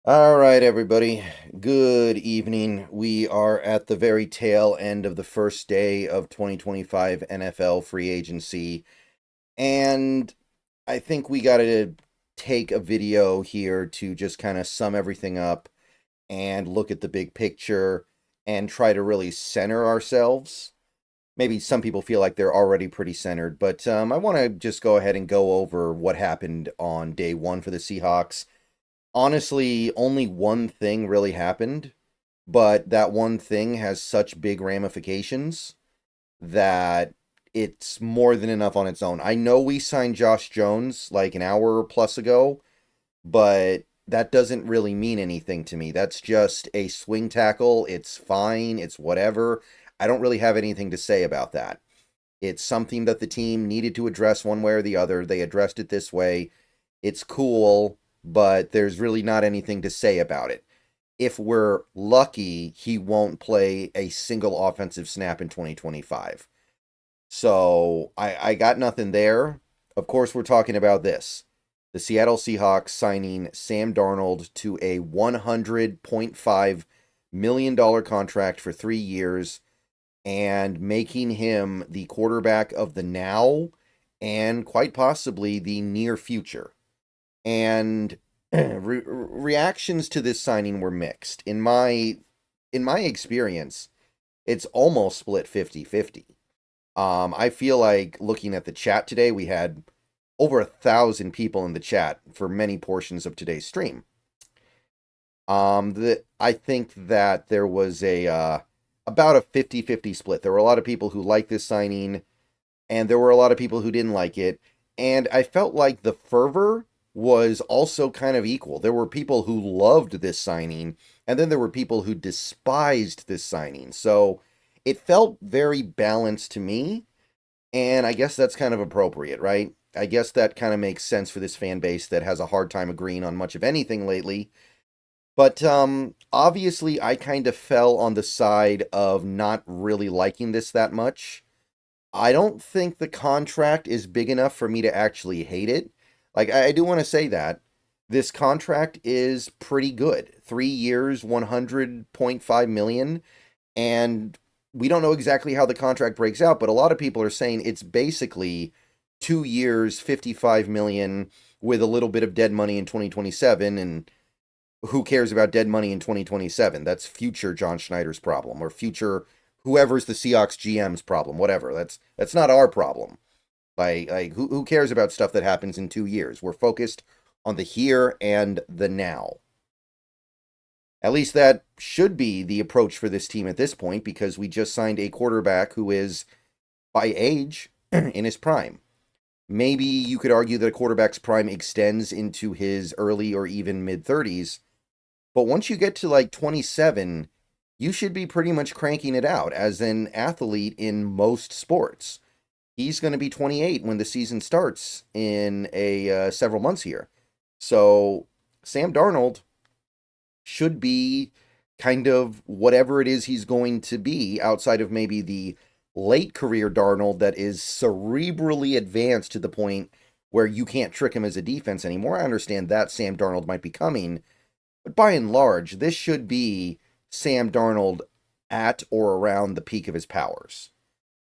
All right, everybody. Good evening. We are at the very tail end of the first day of 2025 NFL free agency, and I think we got to take a video here to just kind of sum everything up and look at the big picture and try to really center ourselves. Maybe some people feel like they're already pretty centered, but I want to just go ahead and go over what happened on day one for the Seahawks. Honestly, only one thing really happened, but that one thing has such big ramifications that it's more than enough on its own. I know we signed Josh Jones like an hour plus ago, but that doesn't really mean anything to me. That's just a swing tackle. It's fine. It's whatever. I don't really have anything to say about that. It's something that the team needed to address one way or the other. They addressed it this way. It's cool, but there's really not anything to say about it. If we're lucky, he won't play a single offensive snap in 2025. So I got nothing there. Of course, we're talking about this. The Seattle Seahawks signing Sam Darnold to a $100.5 million contract for 3 years and making him the quarterback of the now and quite possibly the near future. And reactions to this signing were mixed. In my experience, it's almost split 50-50. I feel like looking at the chat today, we had over 1,000 people in the chat for many portions of today's stream. I think that there was about a 50-50 split. There were a lot of people who liked this signing, and there were a lot of people who didn't like it. And I felt like the fervor was also kind of equal. There were people who loved this signing, and then there were people who despised this signing. So it felt very balanced to me, and I guess that's kind of appropriate, right? I guess that kind of makes sense for this fan base that has a hard time agreeing on much of anything lately. But obviously, I kind of fell on the side of not really liking this that much. I don't think the contract is big enough for me to actually hate it. Like, I do want to say that this contract is pretty good. 3 years, 100.5 million, and we don't know exactly how the contract breaks out, but a lot of people are saying it's basically 2 years, 55 million with a little bit of dead money in 2027, and who cares about dead money in 2027? That's future John Schneider's problem, or future whoever's the Seahawks GM's problem, whatever. That's not our problem. Like who cares about stuff that happens in 2 years? We're focused on the here and the now. At least that should be the approach for this team at this point, because we just signed a quarterback who is, by age, in his prime. Maybe you could argue that a quarterback's prime extends into his early or even mid 30s, but once you get to like 27, you should be pretty much cranking it out as an athlete in most sports. He's going to be 28 when the season starts in a several months here. So Sam Darnold should be kind of whatever it is he's going to be, outside of maybe the late career Darnold that is cerebrally advanced to the point where you can't trick him as a defense anymore. I understand that Sam Darnold might be coming, but by and large, this should be Sam Darnold at or around the peak of his powers.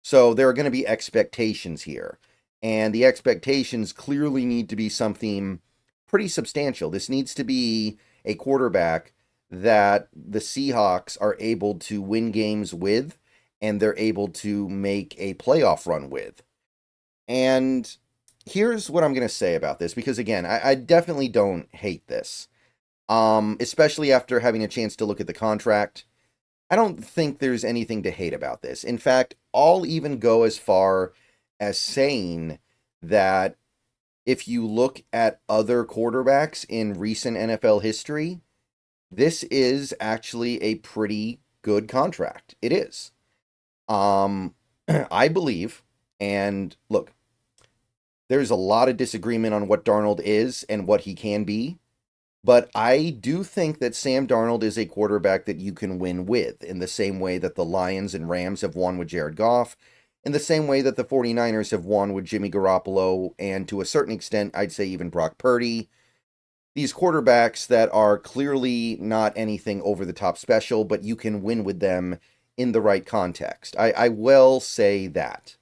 So there are going to be expectations here, and the expectations clearly need to be something pretty substantial. This needs to be a quarterback that the Seahawks are able to win games with, and they're able to make a playoff run with. And here's what I'm going to say about this, because again, I definitely don't hate this, especially after having a chance to look at the contract. I don't think there's anything to hate about this. In fact, I'll even go as far as saying that if you look at other quarterbacks in recent NFL history, this is actually a pretty good contract. It is. I believe, and look, there's a lot of disagreement on what Darnold is and what he can be, but I do think that Sam Darnold is a quarterback that you can win with, in the same way that the Lions and Rams have won with Jared Goff, in the same way that the 49ers have won with Jimmy Garoppolo, and to a certain extent, I'd say even Brock Purdy. these quarterbacks that are clearly not anything over the top special, but you can win with them in the right context. I will say that.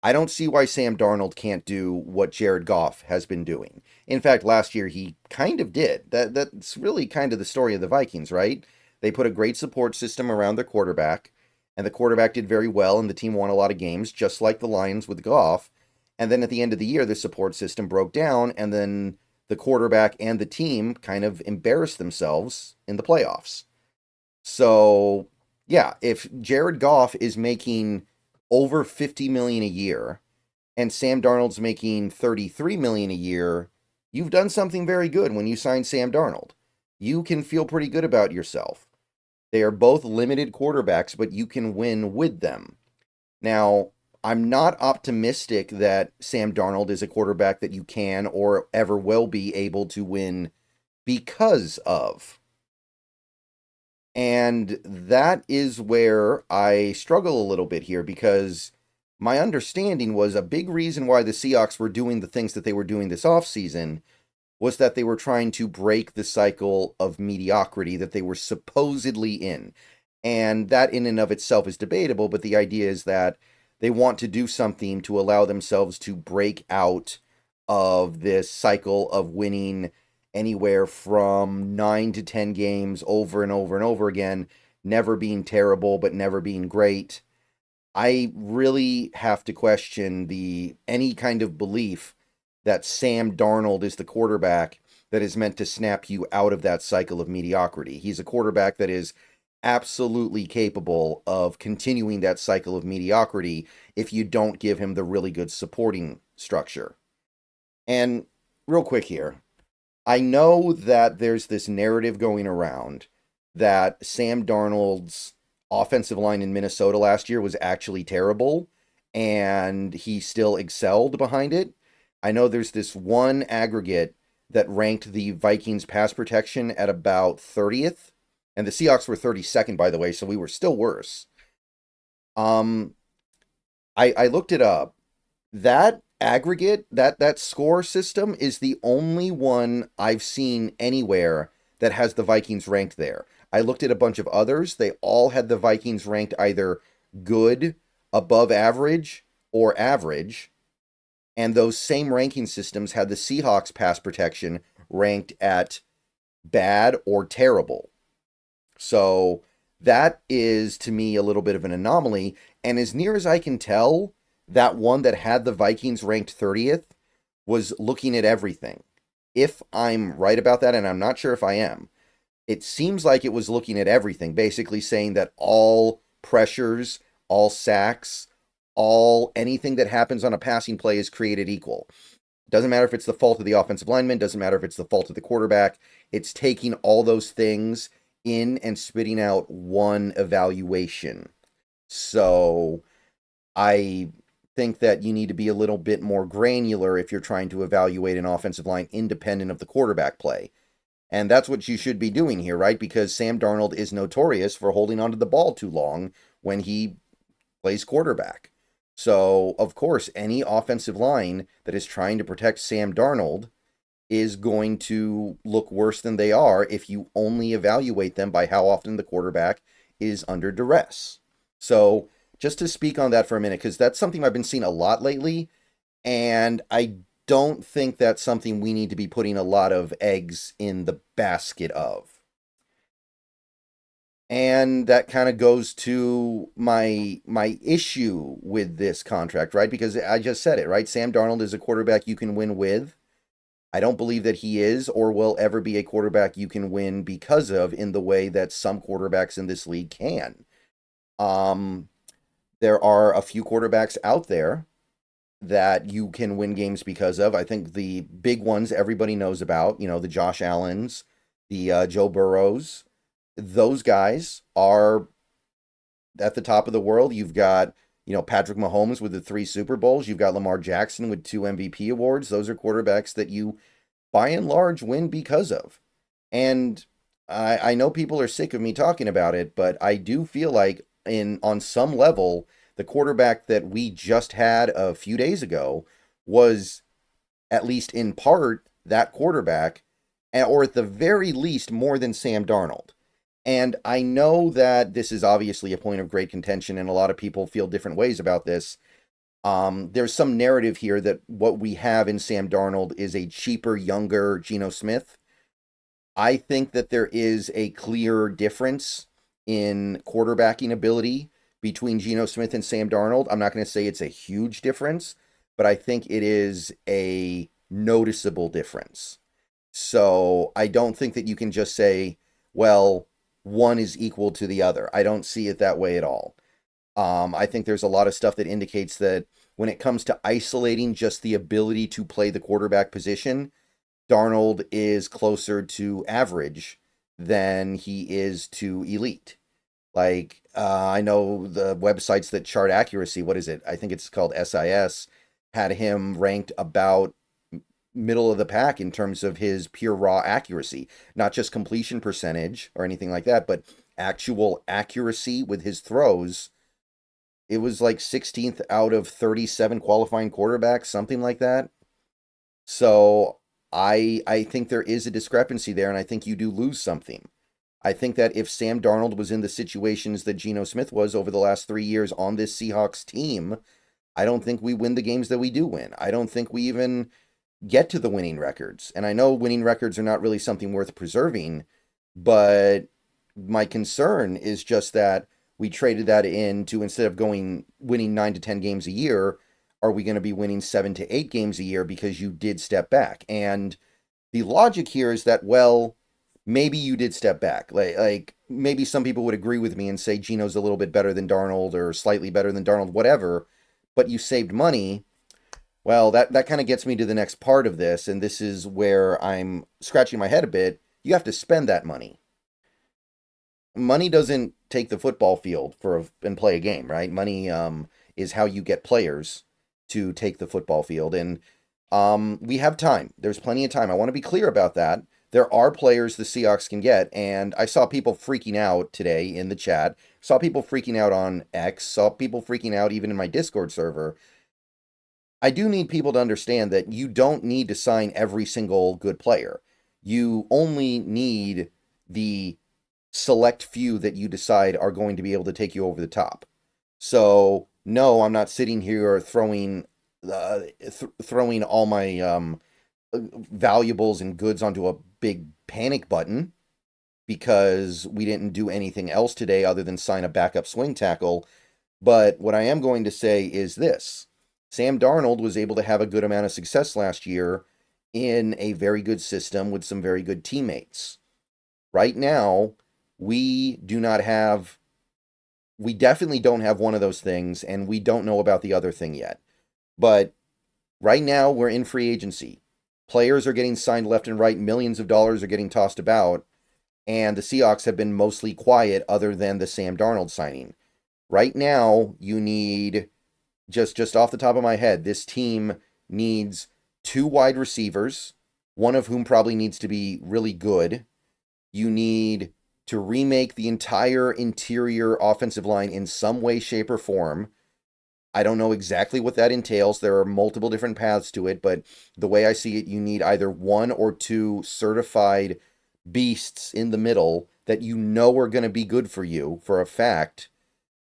I don't see why Sam Darnold can't do what Jared Goff has been doing. In fact, last year he kind of did. That's really kind of the story of the Vikings, right? They put a great support system around their quarterback, and the quarterback did very well, and the team won a lot of games, just like the Lions with Goff. And then at the end of the year, the support system broke down, and then the quarterback and the team kind of embarrassed themselves in the playoffs. So, yeah, if Jared Goff is making over 50 million a year and Sam Darnold's making 33 million a year, you've done something very good when you signed Sam Darnold. You can feel pretty good about yourself. They are both limited quarterbacks, but you can win with them. Now, I'm not optimistic that Sam Darnold is a quarterback that you can or ever will be able to win because of. And that is where I struggle a little bit here, because my understanding was a big reason why the Seahawks were doing the things that they were doing this offseason was that they were trying to break the cycle of mediocrity that they were supposedly in. And that in and of itself is debatable, but the idea is that they want to do something to allow themselves to break out of this cycle of winning anywhere from 9 to 10 games over and over and over again, never being terrible, but never being great. I really have to question any kind of belief that Sam Darnold is the quarterback that is meant to snap you out of that cycle of mediocrity. He's a quarterback that is absolutely capable of continuing that cycle of mediocrity if you don't give him the really good supporting structure. And real quick here, I know that there's this narrative going around that Sam Darnold's offensive line in Minnesota last year was actually terrible, and he still excelled behind it. I know there's this one aggregate that ranked the Vikings pass protection at about 30th, and the Seahawks were 32nd, by the way, so we were still worse. I looked it up. That aggregate, that score system is the only one I've seen anywhere that has the Vikings ranked there. I looked at a bunch of others. They all had the Vikings ranked either good, above average, or average. And those same ranking systems had the Seahawks pass protection ranked at bad or terrible. So that is, to me, a little bit of an anomaly. And as near as I can tell, that one that had the Vikings ranked 30th was looking at everything. If I'm right about that, and I'm not sure if I am, it seems like it was looking at everything, basically saying that all pressures, all sacks, anything that happens on a passing play is created equal. Doesn't matter if it's the fault of the offensive lineman, doesn't matter if it's the fault of the quarterback. It's taking all those things in and spitting out one evaluation. So I think that you need to be a little bit more granular if you're trying to evaluate an offensive line independent of the quarterback play. And that's what you should be doing here, right? Because Sam Darnold is notorious for holding onto the ball too long when he plays quarterback. So, of course, any offensive line that is trying to protect Sam Darnold is going to look worse than they are if you only evaluate them by how often the quarterback is under duress. So, just to speak on that for a minute, because that's something I've been seeing a lot lately, and I don't think that's something we need to be putting a lot of eggs in the basket of. And that kind of goes to my issue with this contract, right? Because I just said it, right? Sam Darnold is a quarterback you can win with. I don't believe that he is or will ever be a quarterback you can win because of in the way that some quarterbacks in this league can. There are a few quarterbacks out there that you can win games because of. I think the big ones everybody knows about, the Josh Allens, the Joe Burrows. Those guys are at the top of the world. You've got, Patrick Mahomes with the 3 Super Bowls. You've got Lamar Jackson with 2 MVP awards. Those are quarterbacks that you, by and large, win because of. And I know people are sick of me talking about it, but I do feel like on some level, the quarterback that we just had a few days ago was, at least in part, that quarterback or at the very least, more than Sam Darnold. And I know that this is obviously a point of great contention, and a lot of people feel different ways about this. There's some narrative here that what we have in Sam Darnold is a cheaper, younger Geno Smith. I think that there is a clear difference in quarterbacking ability between Geno Smith and Sam Darnold. I'm not going to say it's a huge difference, but I think it is a noticeable difference. So I don't think that you can just say, well, one is equal to the other. I don't see it that way at all. I think there's a lot of stuff that indicates that when it comes to isolating just the ability to play the quarterback position, Darnold is closer to average than he is to elite. Like, I know the websites that chart accuracy, what is it? I think it's called SIS, had him ranked about middle of the pack in terms of his pure raw accuracy, not just completion percentage or anything like that, but actual accuracy with his throws. It was like 16th out of 37 qualifying quarterbacks, something like that. So I think there is a discrepancy there, and I think you do lose something. I think that if Sam Darnold was in the situations that Geno Smith was over the last 3 years on this Seahawks team, I don't think we win the games that we do win. I don't think we even get to the winning records. And I know winning records are not really something worth preserving, but my concern is just that we traded that in to, instead of winning 9 to 10 games a year, are we going to be winning 7 to 8 games a year because you did step back? And the logic here is that, well, maybe you did step back. Like maybe some people would agree with me and say Geno's a little bit better than Darnold or slightly better than Darnold, whatever, but you saved money. Well, that kind of gets me to the next part of this, and this is where I'm scratching my head a bit. You have to spend that money. Money doesn't take the football field and play a game, right? Money is how you get players to take the football field, and we have time. There's plenty of time. I want to be clear about that. There are players the Seahawks can get, and I saw people freaking out today in the chat. Saw people freaking out on X. Saw people freaking out even in my Discord server. I do need people to understand that you don't need to sign every single good player. You only need the select few that you decide are going to be able to take you over the top. So, no, I'm not sitting here throwing all my valuables and goods onto a big panic button because we didn't do anything else today other than sign a backup swing tackle. But what I am going to say is this. Sam Darnold was able to have a good amount of success last year in a very good system with some very good teammates. Right now, we definitely don't have one of those things, and we don't know about the other thing yet. But right now, we're in free agency. Players are getting signed left and right. Millions of dollars are getting tossed about. And the Seahawks have been mostly quiet other than the Sam Darnold signing. Right now, you need, just off the top of my head, this team needs 2 wide receivers, one of whom probably needs to be really good. You need to remake the entire interior offensive line in some way, shape, or form. I don't know exactly what that entails. There are multiple different paths to it, but the way I see it, you need either 1 or 2 certified beasts in the middle that you know are going to be good for you for a fact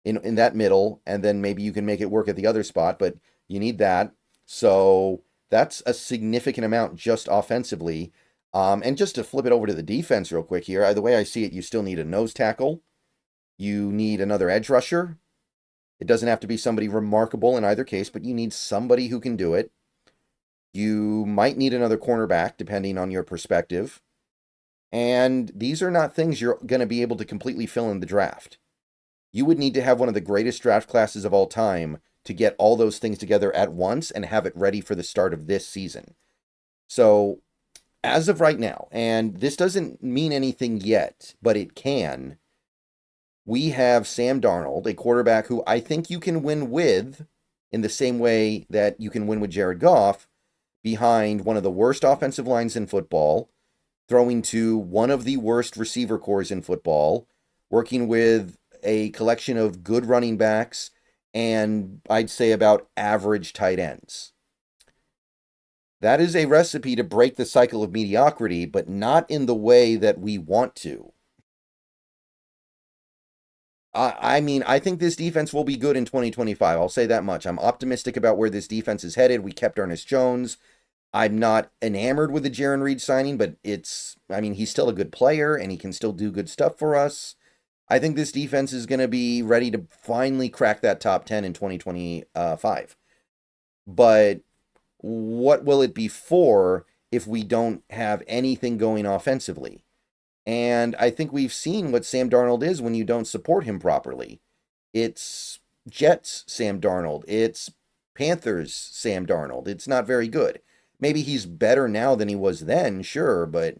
in that middle, and then maybe you can make it work at the other spot, but you need that. So that's a significant amount just offensively. And just to flip it over to the defense real quick here, the way I see it, you still need a nose tackle. You need another edge rusher. It doesn't have to be somebody remarkable in either case, but you need somebody who can do it. You might need another cornerback, depending on your perspective. And these are not things you're going to be able to completely fill in the draft. You would need to have one of the greatest draft classes of all time to get all those things together at once and have it ready for the start of this season. So, as of right now, and this doesn't mean anything yet, but it can, we have Sam Darnold, a quarterback who I think you can win with in the same way that you can win with Jared Goff, behind one of the worst offensive lines in football, throwing to one of the worst receiver cores in football, working with a collection of good running backs, and I'd say about average tight ends. That is a recipe to break the cycle of mediocrity, but not in the way that we want to. I mean, I think this defense will be good in 2025. I'll say that much. I'm optimistic about where this defense is headed. We kept Ernest Jones. I'm not enamored with the Jaron Reed signing, but I mean, he's still a good player and he can still do good stuff for us. I think this defense is going to be ready to finally crack that top 10 in 2025. But what will it be for if we don't have anything going offensively? And I think we've seen what Sam Darnold is when you don't support him properly. It's Jets Sam Darnold. It's Panthers Sam Darnold. It's not very good. Maybe he's better now than he was then, sure, but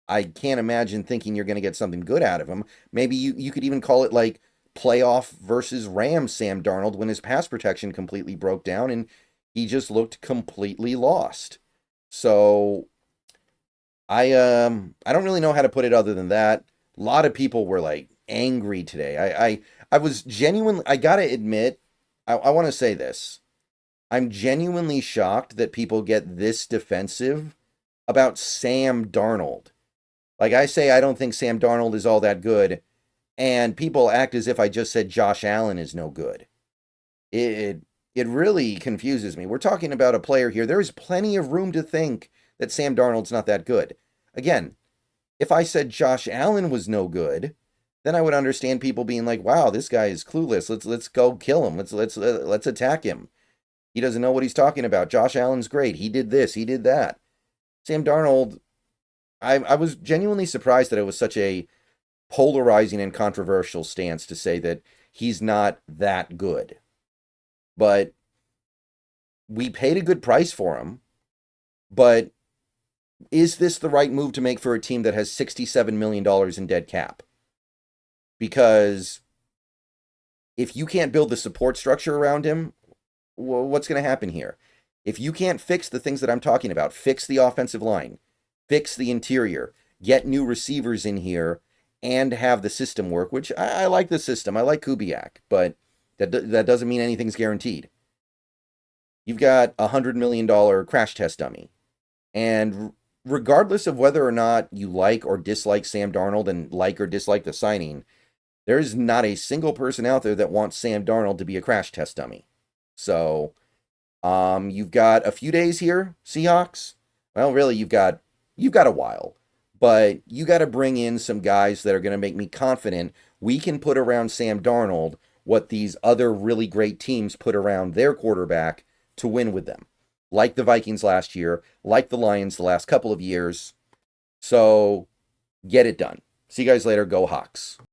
I can't imagine thinking you're going to get something good out of him. Maybe you could even call it like playoff versus Rams Sam Darnold when his pass protection completely broke down and he just looked completely lost. So I don't really know how to put it other than that. A lot of people were like angry today. I was genuinely, I gotta admit, I want to say this. I'm genuinely shocked that people get this defensive about Sam Darnold. Like I say, I don't think Sam Darnold is all that good, and people act as if I just said Josh Allen is no good. It really confuses me. We're talking about a player here. There is plenty of room to think that Sam Darnold's not that good. Again, if I said Josh Allen was no good, then I would understand people being like, "Wow, this guy is clueless. Let's go kill him. Let's attack him. He doesn't know what he's talking about. Josh Allen's great. He did this. He did that." Sam Darnold, I was genuinely surprised that it was such a polarizing and controversial stance to say that he's not that good. But we paid a good price for him. But is this the right move to make for a team that has $67 million in dead cap? Because if you can't build the support structure around him, what's going to happen here? If you can't fix the things that I'm talking about, fix the offensive line, fix the interior, get new receivers in here, and have the system work, which I like the system. I like Kubiak, but that doesn't mean anything's guaranteed. You've got a $100 million crash test dummy. And regardless of whether or not you like or dislike Sam Darnold and like or dislike the signing, there is not a single person out there that wants Sam Darnold to be a crash test dummy. So, you've got a few days here, Seahawks. Well, really, you've got a while, but you got to bring in some guys that are going to make me confident we can put around Sam Darnold what these other really great teams put around their quarterback to win with them, like the Vikings last year, like the Lions the last couple of years. So, get it done. See you guys later. Go Hawks.